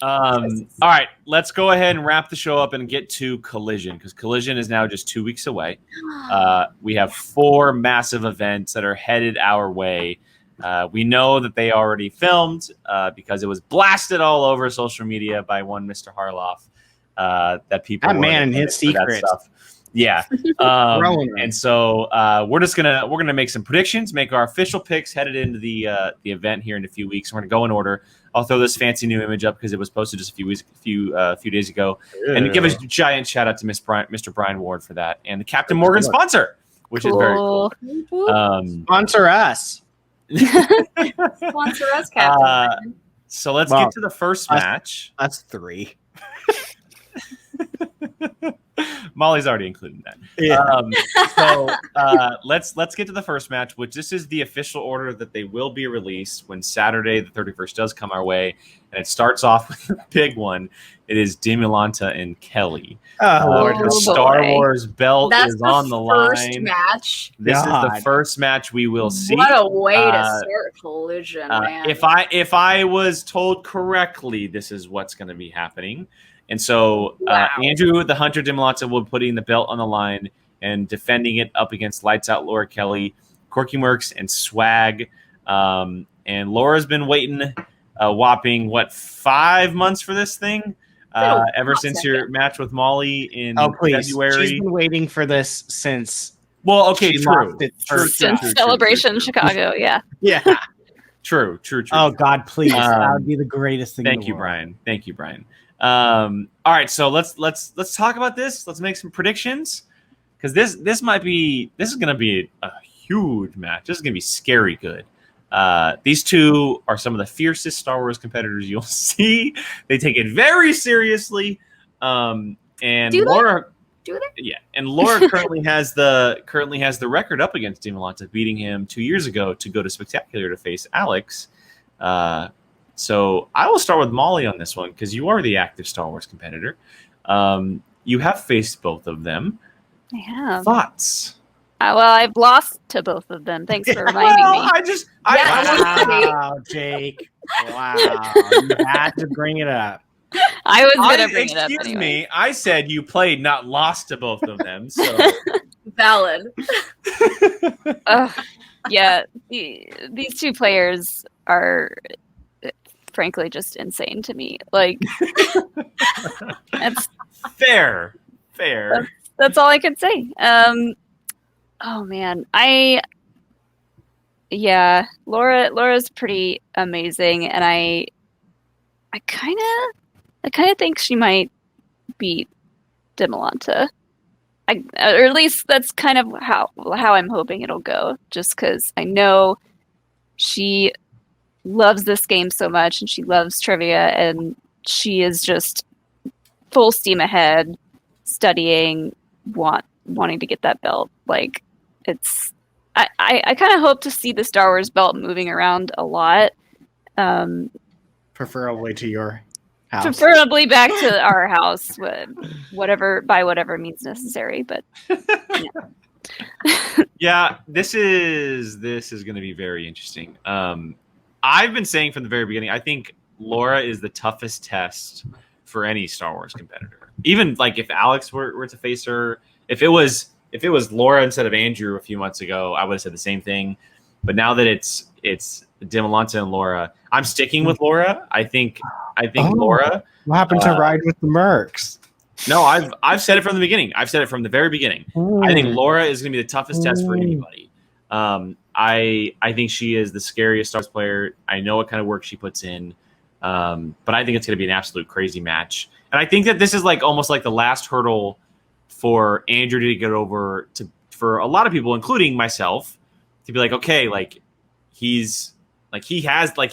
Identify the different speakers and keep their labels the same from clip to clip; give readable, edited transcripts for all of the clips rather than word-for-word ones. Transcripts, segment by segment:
Speaker 1: All right, let's go ahead and wrap the show up and get to Collision, because Collision is now just 2 weeks away. We have 4 massive events that are headed our way. We know that they already filmed because it was blasted all over social media by one Mr. Harloff. That people
Speaker 2: that man and his secret
Speaker 1: stuff. Yeah, and so we're gonna make some predictions, make our official picks headed into the event here in a few weeks. We're gonna go in order. I'll throw this fancy new image up because it was posted just a few days ago, and give a giant shout out to Mr. Brian Ward for that, and the Captain Morgan sponsor, which is very cool.
Speaker 2: Sponsor us.
Speaker 3: Sponsor us, Captain.
Speaker 1: So let's get to the first match.
Speaker 2: That's 3.
Speaker 1: Molly's already included that.
Speaker 2: Yeah.
Speaker 1: So let's get to the first match, which this is the official order that they will be released when Saturday the 31st does come our way, and it starts off with the big one. It is Dimalanta and Kelly. The Star Wars belt is on the line.
Speaker 3: First match.
Speaker 1: This is the first match we will see.
Speaker 3: What a way to start Collision, man!
Speaker 1: If I was told correctly, this is what's going to be happening. And so Andrew, the Hunter Dimalanta, will be putting the belt on the line and defending it up against Lights Out Laura Kelly, Corky Mercs, and Swag. And Laura's been waiting a whopping, 5 months for this thing? Ever since your match with Molly in February.
Speaker 2: She's been waiting for this since.
Speaker 1: Well, okay, true.
Speaker 4: Since Celebration in Chicago, yeah.
Speaker 2: Yeah.
Speaker 1: True.
Speaker 2: Oh, God, please. That would be the greatest thing in the world.
Speaker 1: Thank you, Brian. All right, so let's talk about this. Let's make some predictions, because this is going to be a huge match. This is going to be scary good. These two are some of the fiercest Star Wars competitors you'll see. They take it very seriously. And Laura, and Laura currently has the record up against Dimalanta, beating him 2 years ago to go to Spectacular to face Alex. So I will start with Molly on this one, because you are the active Star Wars competitor. You have faced both of them.
Speaker 4: I have.
Speaker 1: Thoughts?
Speaker 4: Well, I've lost to both of them. Thanks for reminding me.
Speaker 2: Wow, Jake. Wow. You had to bring it up.
Speaker 4: I was going to bring it up
Speaker 1: Excuse
Speaker 4: anyway.
Speaker 1: me. I said you played, not lost to both of them. So
Speaker 3: Valid.
Speaker 4: Yeah, these two players are frankly just insane to me. Like, that's
Speaker 1: fair.
Speaker 4: That's all I could say. Oh man, Laura's pretty amazing, and I kind of think she might beat Dimalanta. Or at least that's kind of how I'm hoping it'll go. Just because I know she loves this game so much, and she loves trivia, and she is just full steam ahead, studying, wanting to get that belt. Like, it's I kind of hope to see the Star Wars belt moving around a lot.
Speaker 2: Preferably to your house.
Speaker 4: Preferably back to our house, whatever means necessary. But
Speaker 1: yeah, this is going to be very interesting. I've been saying from the very beginning, I think Laura is the toughest test for any Star Wars competitor. Even like if Alex were to face her, if it was Laura instead of Andrew a few months ago, I would have said the same thing. But now that it's Dimalanta and Laura, I'm sticking with Laura. I think Laura.
Speaker 2: What happened to Ride with the Mercs?
Speaker 1: No, I've said it from the beginning. I've said it from the very beginning. I think Laura is going to be the toughest test for anybody. I think she is the scariest Star Wars player. I know what kind of work she puts in, but I think it's going to be an absolute crazy match. And I think that this is like almost like the last hurdle for Andrew to get over, for a lot of people, including myself, to be like, okay, like he's legit, like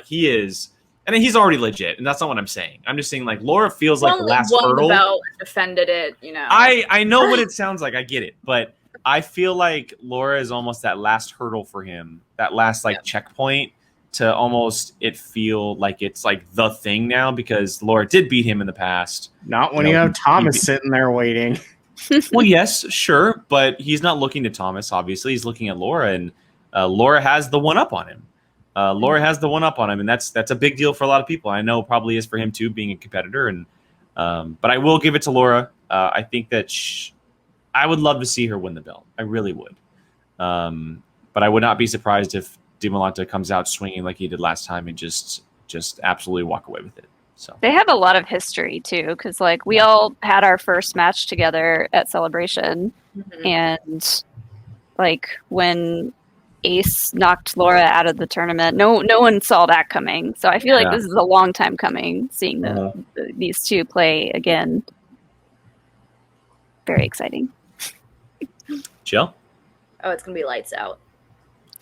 Speaker 1: he is. And he's already legit, and that's not what I'm saying. I'm just saying, like, Laura feels like the last hurdle.
Speaker 3: Belt, defended it, you know.
Speaker 1: I know what it sounds like. I get it, but I feel like Laura is almost that last hurdle for him, that last checkpoint to almost it feel like it's like the thing now, because Laura did beat him in the past.
Speaker 2: Not when you have Thomas sitting there waiting.
Speaker 1: Well, yes, sure, but he's not looking to Thomas. Obviously, he's looking at Laura, and Laura has the one up on him. Laura has the one up on him, and that's a big deal for a lot of people. I know probably is for him too, being a competitor. And but I will give it to Laura. I think that I would love to see her win the belt. I really would. But I would not be surprised if Dimalanta comes out swinging like he did last time and just absolutely walk away with it. So
Speaker 4: They have a lot of history too, because like we all had our first match together at Celebration, and like when Ace knocked Laura out of the tournament, no one saw that coming. So I feel like this is a long time coming. Seeing these two play again, very exciting.
Speaker 1: Jill?
Speaker 3: Oh, it's gonna be lights out.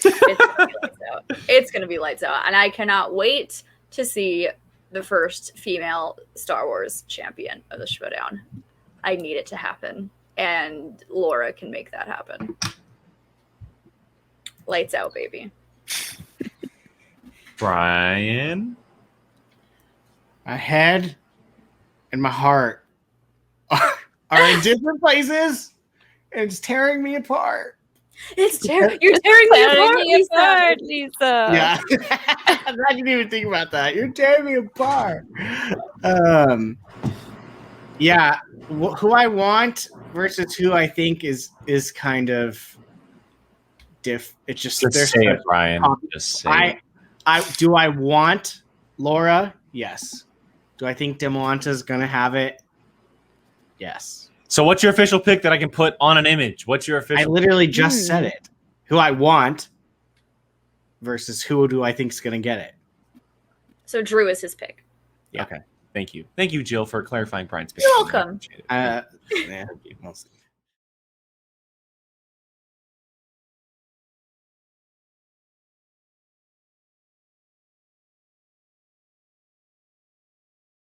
Speaker 3: It's gonna be lights out. It's gonna be lights out, and I cannot wait to see the first female Star Wars champion of the Schmoedown. I need it to happen, and Laura can make that happen. Lights out, baby.
Speaker 1: Brian?
Speaker 2: My head and my heart are in different places, and it's tearing me apart.
Speaker 3: You're tearing me apart,
Speaker 4: Lisa.
Speaker 2: Yeah. I'm glad you didn't even think about that. You're tearing me apart. Yeah, who I want versus who I think is kind of it's just
Speaker 1: say it, Brian. Just say it.
Speaker 2: Do I want Laura? Yes. Do I think Dimalanta is gonna have it? Yes.
Speaker 1: So what's your official pick that I can put on an image? What's your official
Speaker 2: I literally just said it. Who I want versus who do I think is going to get it.
Speaker 3: So Drew is his pick.
Speaker 1: Yeah. Okay. Thank you. Thank you, Jill, for clarifying Brian's pick.
Speaker 3: You're welcome.
Speaker 2: Yeah, we'll see.